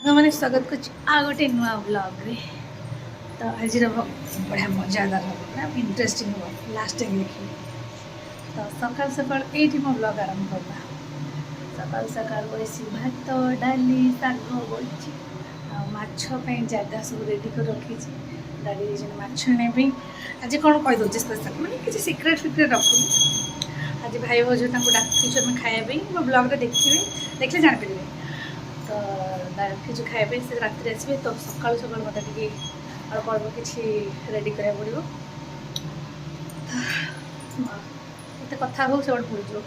मैंने स्वागत कर गोटे नुआ ब्लॉग रे तो आज बढ़िया मजादार हम इंटरेस्टिंग हम लास्ट टाइम देखिए। तो सकाल सकाल ये मो ब्लॉग आरंभ करवा सकाल सकाल बसी भात डाली शाग बड़ी माछपाई जगह सब रेडी कर रखी डाली माछ ने आज कौन कहीदे स्पेशल मैंने किसी सिक्रेट फिक्रेट रखुनी। आज भाई भाज डाक खायापी मो ब्लॉग देखिए देखले जापर तो किसी खायापी से राति आसवे तो सकाल सकाल मत अल्प अल्प किसी रेडी करा पड़ो ये कथा हो सब भूल जाओ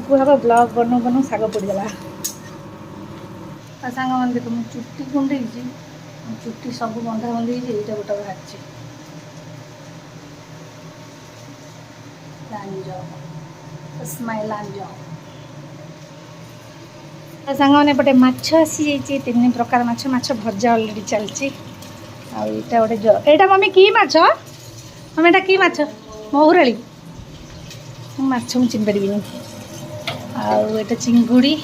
कहब ब्लॉग बनू बनू शाग पड़गला सांग मैंने देख मुझे चुट्टी कुंडे चुट्टी सब बंधा बंधी यहाँ गोटे बाहर स्माइल सांग मैंने पटे माछ आसी जाइए 3 प्रकार माछ माछ भजा अलरेडी चलती आईटा गोटे एटा मम्मी की माछ मम्मी एटा की माछ महुराली माछ मुझे चिन्ह पारि आटा चिंगुड़ी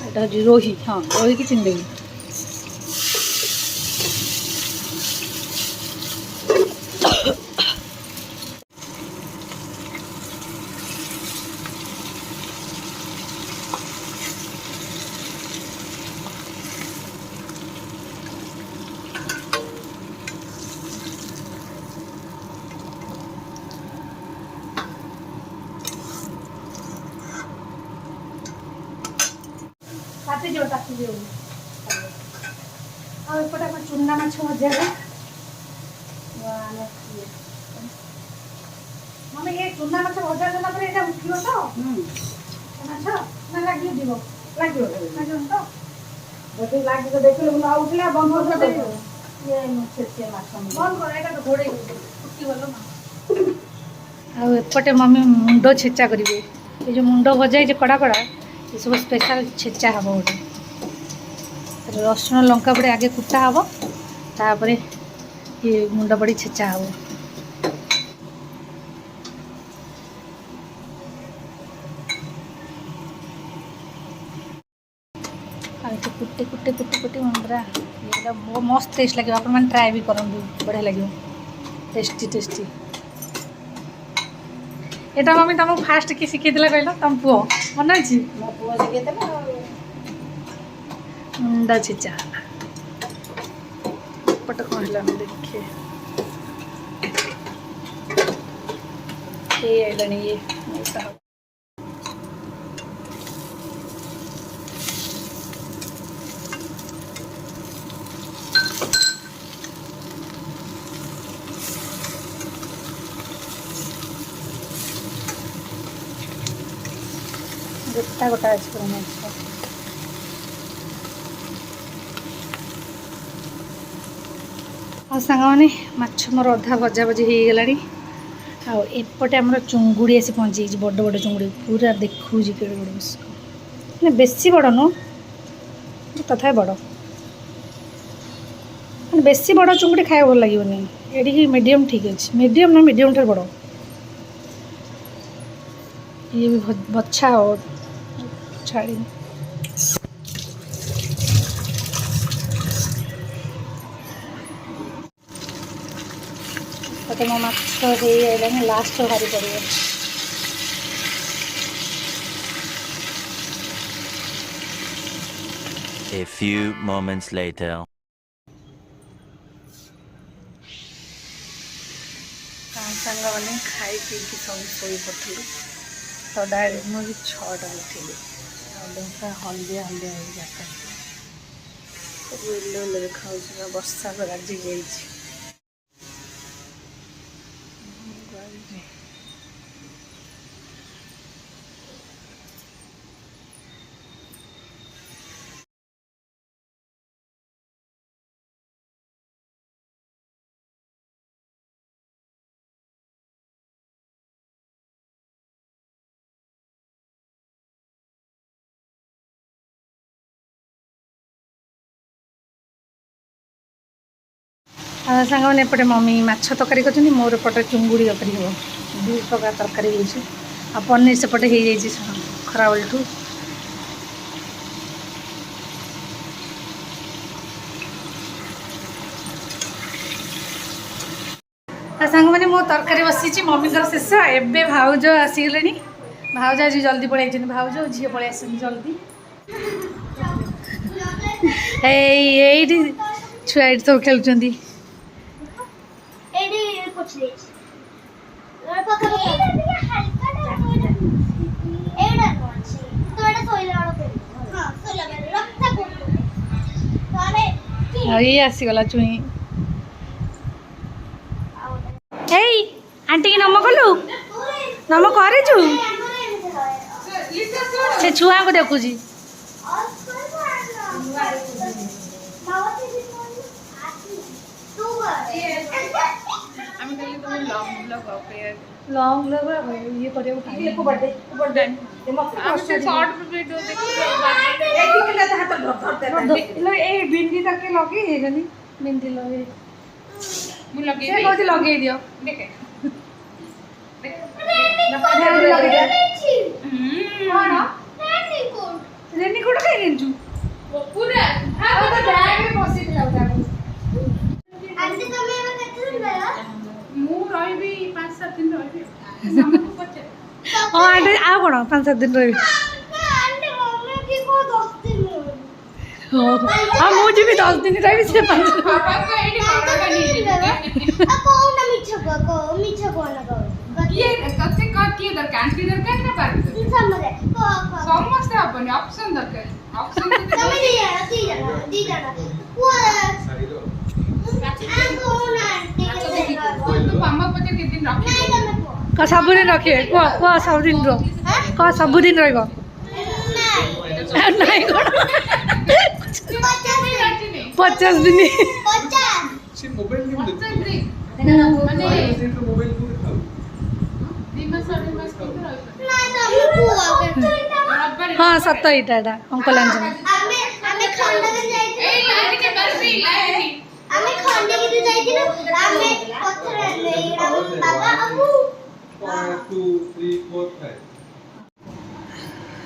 आटा हूँ रोही। हाँ रोही की चिन्ह एपटे आम चूना माछ भजा मम्मी ये चूना माछ भजा देला पर एटा उठियो तो माछ ना लागि दिबो लागि तो जति लागि तो देखले मुना उठला बंद हो दे ये मुछे माछ बंद कर एटा तो घोड़े उठी गलो ना आ एपटे मम्मी मुंडो छेचा करिवे ये जो मुंडो भजा जे कड़ा कड़ा ये सब स्पेशल छेचा हम गोटे रसुण लंका पड़े आगे कुटा हम तापर ये मुंड पड़ी छेचा हम कुटे कुटे कुटे कुटे मुंडा ये मस्त टेस्ट लगे आप ट्राए भी करूँ बढ़िया लगे टेस्टी टेस्टी एटा मम्मी तुमको फास्ट किए शिखी कहल तुम पुओ मन अच्छी मो पुओ शिखे मुंडा छेचा पट कौन है देखिए ये मोटा गोटा गोटा अच्छे और सांग मैंने माछ मोर अधा भजा भजी हो गला आउटे आम चुंगुड़ी आसी पहुँची बड़ बड़ चुंगुड़ी पूरा देखूँ कि मैंने बेसी बड़ नु तथा बड़ मैंने बेसी बड़ चुंगुड़ी खाया भल लगे ये मीडियम ठीक अच्छे मीडियम ना मीडियम ठार बड़ ये भी बच्छा हो छाड़ी तो मो माछ हो लास्ट भारी पड़े A few moments later. सांग मैंने खाई पी सब शो पड़ी तो डायरेक्ट मुझे 6टा उठिली पूरा हल्दिया हल्दिया जाता सब इले इले देखा वर्षा को राजी जा सांग मैंने एपटे मम्मी माछ तरकारी कर मोर एपटे चुंगुड़ी तरकारी हो 2 प्रकार तरकारी हो पनीर सेपटे हो खरा बेलू सांग मैंने मो तरकारी बसी मम्मी शेष एवं भाउज आसीगले भाउज आज जल्दी पलि भाउज झी पलि आस जल्दी छुआ ये सब खेलुंट ये आसीगला चुई आंटी की नम कलु नम करचु से छुआ को देखुची लॉन्ग ये भिंडी तक लगे भिंडी लगे लगे दियो रेनिकोट कहीं हाँ आंटी आ कौन 5-7 दिन रही हाँ मुझे भी 10 दिन रही से 5 सबुदिन रखे कह सबुदिन कह सबुदिन रही 50 दिन हाँ सत यहाँ अंकल आंचन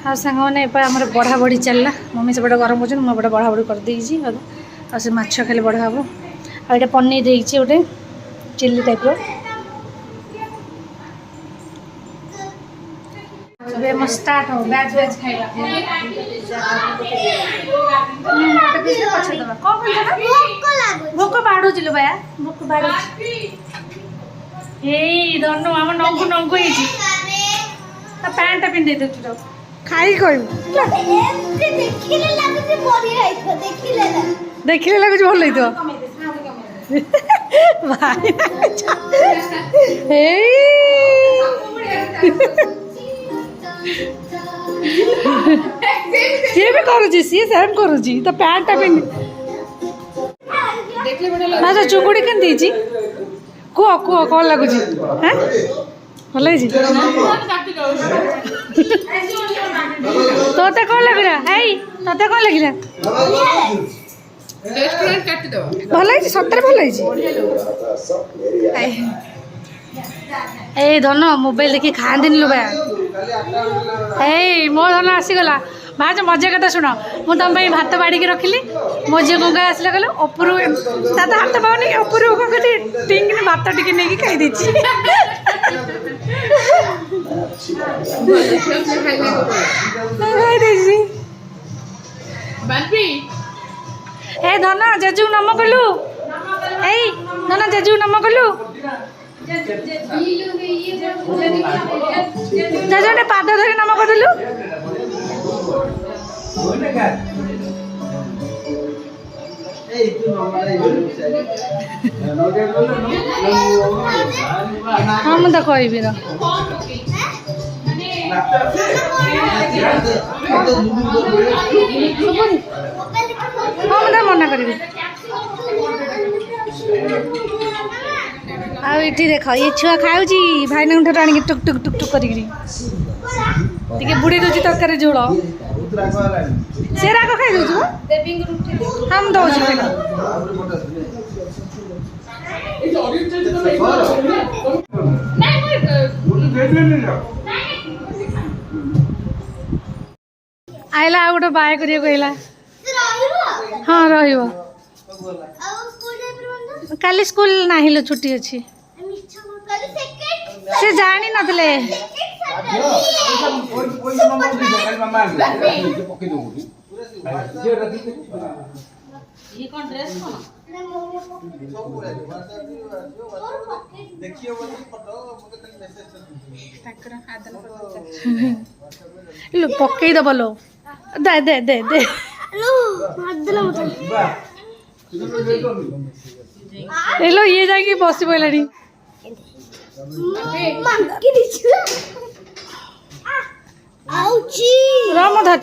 हाँ सांग मैंने आमर बढ़ा बढ़ी चलला मम्मी सेपटे गरम कर मुझे बढ़ा बढ़ी कर देसी आ से माछ खाली बढ़ा हम आ पनीर देगी गोटे चिल्ली टाइप स्टार्ट हो बैच बैच खाइबा भोक बाड़ुच लो बाया भोक बाड़ुच धनु आम नंगु नंगु पैंटा पिंधे दे खाई कह देखिले लगुच भल लगे भाई सी भी करुची सी सेम करुची तो पैंटा पिंधि चुंगुड़ी के कह कह कौन लगुच भल तोते कौन लगे तोते कौन लगे भल सतरे भल ए धन मोबाइल देखी खाती लु भाई मो धन आसीगला भाज मजा कथा शुण मुझे तुम भात बाड़ी रखिली मो झी गंगा आसला कहले उपर दादा हाथ पाऊनी उपर टिंग भात टी नहीं खाई ए धन जेजू नम कलु ए धन जेजू नम कलु जेजू पाद धरी नम करलु हाँ मुझे कहबी हाँ मुझे मना करी आठी देख ये छुआ खाऊँ भाईना ठार आनी टुक टुक टुक टुक कर बुड़ी दूसरी तरकारी झोल से राग खाई दौर हम दौर आइला आ गोटे बाय कर कहला हाँ रही काली स्कूल ना छुट्टी अच्छी से जानी नथले ये कौन ड्रेस कौन लो पक्के दब लो दे दे दे दे लो ये जाएगी पॉसिबल है Ouchie! राम धर